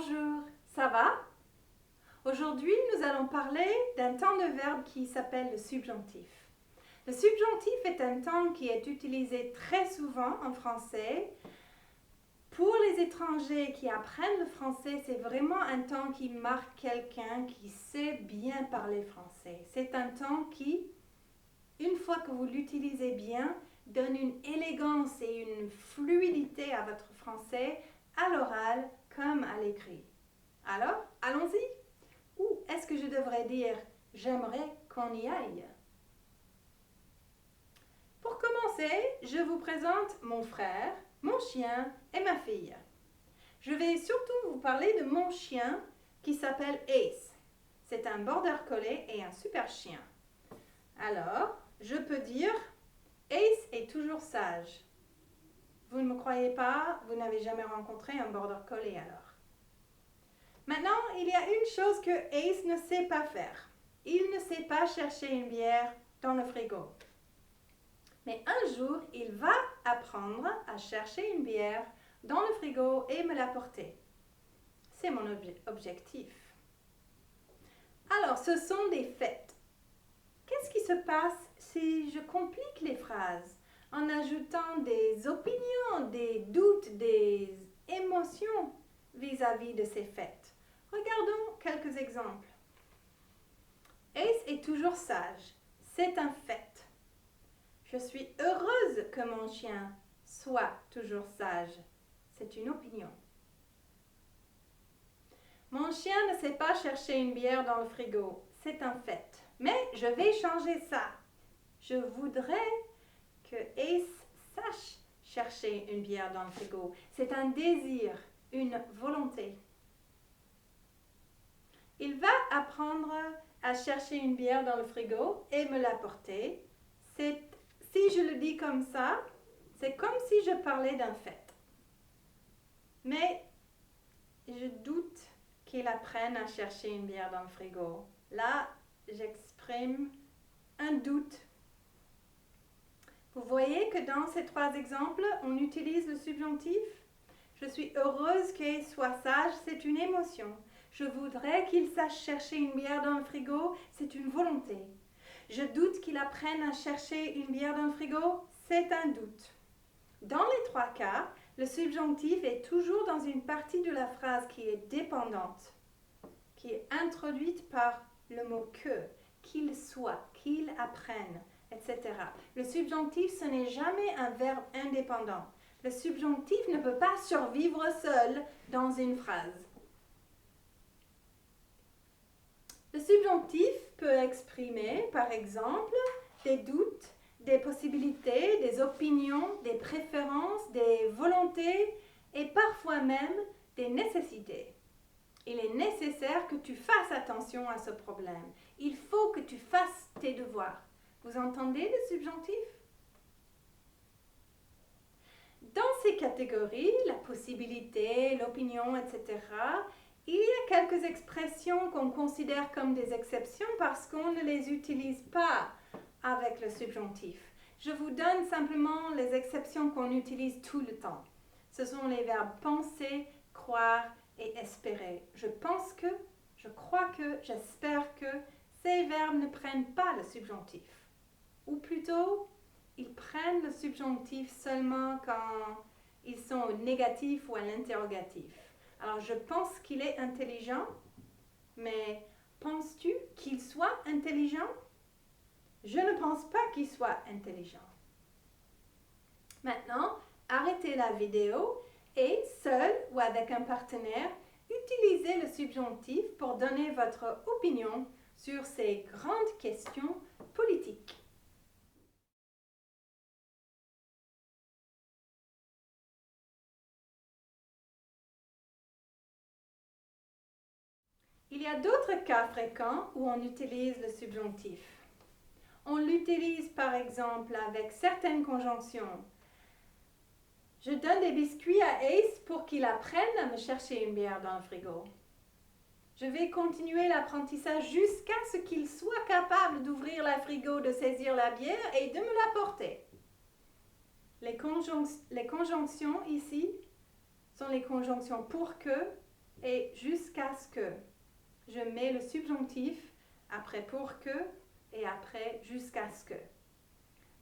Bonjour, ça va? Aujourd'hui, nous allons parler d'un temps de verbe qui s'appelle le subjonctif. Le subjonctif est un temps qui est utilisé très souvent en français. Pour les étrangers qui apprennent le français, c'est vraiment un temps qui marque quelqu'un qui sait bien parler français. C'est un temps qui, une fois que vous l'utilisez bien, donne une élégance et une fluidité à votre français, à l'oral comme à l'écrit. Alors, allons-y. Ou est-ce que je devrais dire « j'aimerais qu'on y aille ». Pour commencer, je vous présente mon frère, mon chien et ma fille. Je vais surtout vous parler de mon chien qui s'appelle Ace. C'est un border collie et un super chien. Alors, je peux dire « Ace est toujours sage ». Vous ne me croyez pas, vous n'avez jamais rencontré un border collie alors. Maintenant, il y a une chose que Ace ne sait pas faire. Il ne sait pas chercher une bière dans le frigo. Mais un jour, il va apprendre à chercher une bière dans le frigo et me l'apporter. C'est mon objectif. Alors, ce sont des faits. Qu'est-ce qui se passe si je complique les phrases en ajoutant des opinions, des doutes, des émotions vis-à-vis de ces faits? Regardons quelques exemples. Ace est toujours sage. C'est un fait. Je suis heureuse que mon chien soit toujours sage. C'est une opinion. Mon chien ne sait pas chercher une bière dans le frigo. C'est un fait. Mais je vais changer ça. Je voudrais que Ace sache chercher une bière dans le frigo. C'est un désir, une volonté. Il va apprendre à chercher une bière dans le frigo et me l'apporter. Si je le dis comme ça, c'est comme si je parlais d'un fait. Mais je doute qu'il apprenne à chercher une bière dans le frigo. Là, j'exprime un doute. Vous voyez que dans ces trois exemples, on utilise le subjonctif. Je suis heureuse qu'il soit sage, c'est une émotion. Je voudrais qu'il sache chercher une bière dans le frigo, c'est une volonté. Je doute qu'il apprenne à chercher une bière dans le frigo, c'est un doute. Dans les trois cas, le subjonctif est toujours dans une partie de la phrase qui est dépendante, qui est introduite par le mot que, qu'il soit, qu'il apprenne, etc. Le subjonctif, ce n'est jamais un verbe indépendant. Le subjonctif ne peut pas survivre seul dans une phrase. Le subjonctif peut exprimer, par exemple, des doutes, des possibilités, des opinions, des préférences, des volontés et parfois même des nécessités. Il est nécessaire que tu fasses attention à ce problème. Il faut que tu fasses tes devoirs. Vous entendez le subjonctif? Dans ces catégories, la possibilité, l'opinion, etc., il y a quelques expressions qu'on considère comme des exceptions parce qu'on ne les utilise pas avec le subjonctif. Je vous donne simplement les exceptions qu'on utilise tout le temps. Ce sont les verbes penser, croire et espérer. Je pense que, je crois que, j'espère que. Ces verbes ne prennent pas le subjonctif. Ou plutôt, ils prennent le subjonctif seulement quand ils sont au négatif ou à l'interrogatif. Alors, je pense qu'il est intelligent, mais penses-tu qu'il soit intelligent? Je ne pense pas qu'il soit intelligent. Maintenant, arrêtez la vidéo et, seul ou avec un partenaire, utilisez le subjonctif pour donner votre opinion sur ces grandes questions politiques. Il y a d'autres cas fréquents où on utilise le subjonctif. On l'utilise par exemple avec certaines conjonctions. Je donne des biscuits à Ace pour qu'il apprenne à me chercher une bière dans le frigo. Je vais continuer l'apprentissage jusqu'à ce qu'il soit capable d'ouvrir le frigo, de saisir la bière et de me l'apporter. Les conjonctions ici sont les conjonctions pour que et jusqu'à ce que. Je mets le subjonctif après pour que et après jusqu'à ce que.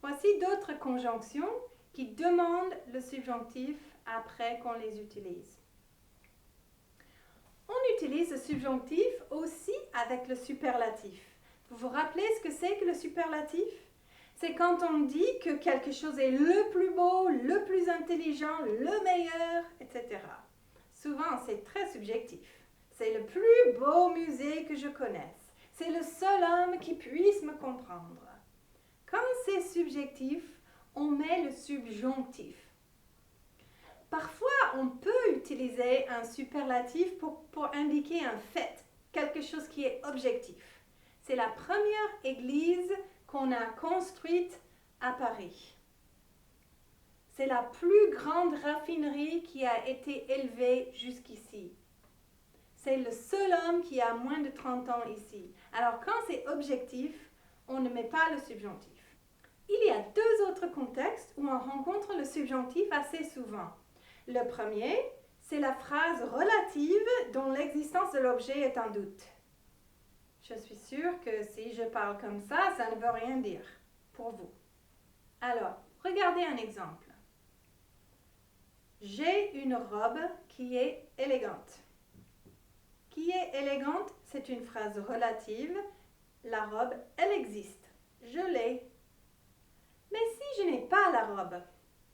Voici d'autres conjonctions qui demandent le subjonctif après qu'on les utilise. On utilise le subjonctif aussi avec le superlatif. Vous vous rappelez ce que c'est que le superlatif? C'est quand on dit que quelque chose est le plus beau, le plus intelligent, le meilleur, etc. Souvent, c'est très subjectif. C'est le plus beau musée que je connaisse. C'est le seul homme qui puisse me comprendre. Quand c'est subjectif, on met le subjonctif. Parfois, on peut utiliser un superlatif pour indiquer un fait, quelque chose qui est objectif. C'est la première église qu'on a construite à Paris. C'est la plus grande raffinerie qui a été élevée jusqu'ici. C'est le seul homme qui a moins de 30 ans ici. Alors, quand c'est objectif, on ne met pas le subjonctif. Il y a deux autres contextes où on rencontre le subjonctif assez souvent. Le premier, c'est la phrase relative dont l'existence de l'objet est en doute. Je suis sûre que si je parle comme ça ne veut rien dire pour vous. Alors, regardez un exemple. J'ai une robe qui est élégante. Qui est élégante, c'est une phrase relative. La robe, elle existe. Je l'ai. Mais si je n'ai pas la robe,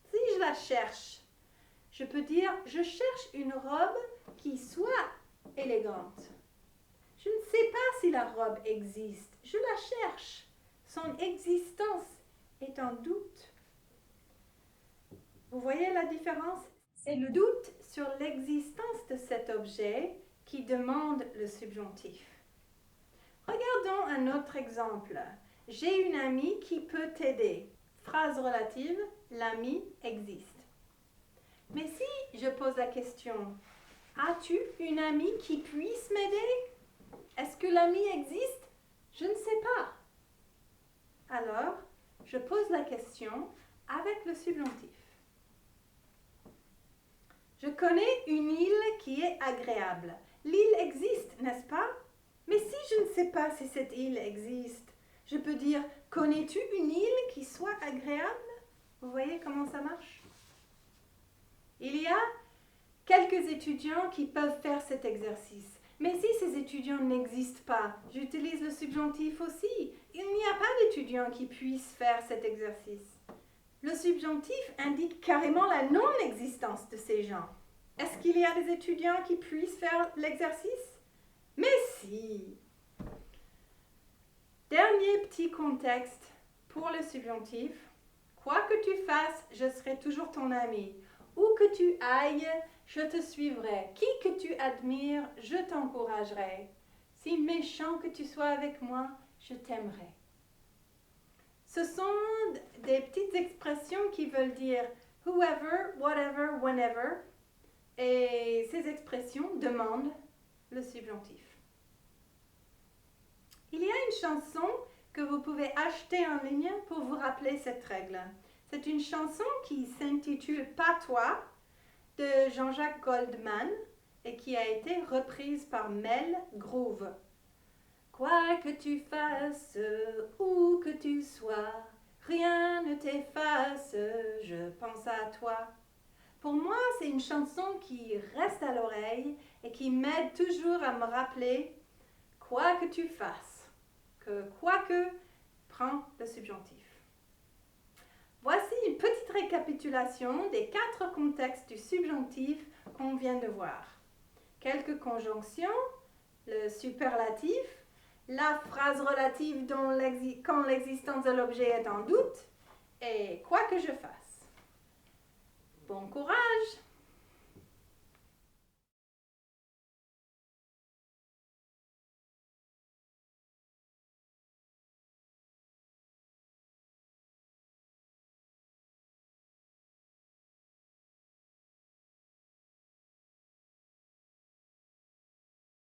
si je la cherche, je peux dire je cherche une robe qui soit élégante. Je ne sais pas si la robe existe. Je la cherche. Son existence est en doute. Vous voyez la différence? C'est le doute sur l'existence de cet objet qui demande le subjonctif. Regardons un autre exemple. J'ai une amie qui peut t'aider. Phrase relative, l'ami existe. Mais si je pose la question, as-tu une amie qui puisse m'aider? Est-ce que l'ami existe? Je ne sais pas. Alors, je pose la question avec le subjonctif. Je connais une île qui est agréable. L'île existe, n'est-ce pas? Mais si je ne sais pas si cette île existe, je peux dire, connais-tu une île qui soit agréable? Vous voyez comment ça marche? Il y a quelques étudiants qui peuvent faire cet exercice. Mais si ces étudiants n'existent pas, j'utilise le subjonctif aussi. Il n'y a pas d'étudiants qui puissent faire cet exercice. Le subjonctif indique carrément la non-existence de ces gens. Est-ce qu'il y a des étudiants qui puissent faire l'exercice? Mais si! Dernier petit contexte pour le subjonctif. Quoi que tu fasses, je serai toujours ton ami. Où que tu ailles, je te suivrai. Qui que tu admires, je t'encouragerai. Si méchant que tu sois avec moi, je t'aimerai. Ce sont des petites expressions qui veulent dire whoever, whatever, whenever. Et ces expressions demandent le subjonctif. Il y a une chanson que vous pouvez acheter en ligne pour vous rappeler cette règle. C'est une chanson qui s'intitule Pas toi de Jean-Jacques Goldman et qui a été reprise par Mel Groove. Quoi que tu fasses, où que tu sois, rien ne t'efface, je pense à toi. Pour moi, c'est une chanson qui reste à l'oreille et qui m'aide toujours à me rappeler quoi que tu fasses, que quoi que prend le subjonctif. Voici une petite récapitulation des 4 contextes du subjonctif qu'on vient de voir. Quelques conjonctions, le superlatif, la phrase relative quand l'existence de l'objet est en doute, et quoi que je fasse. Bon courage!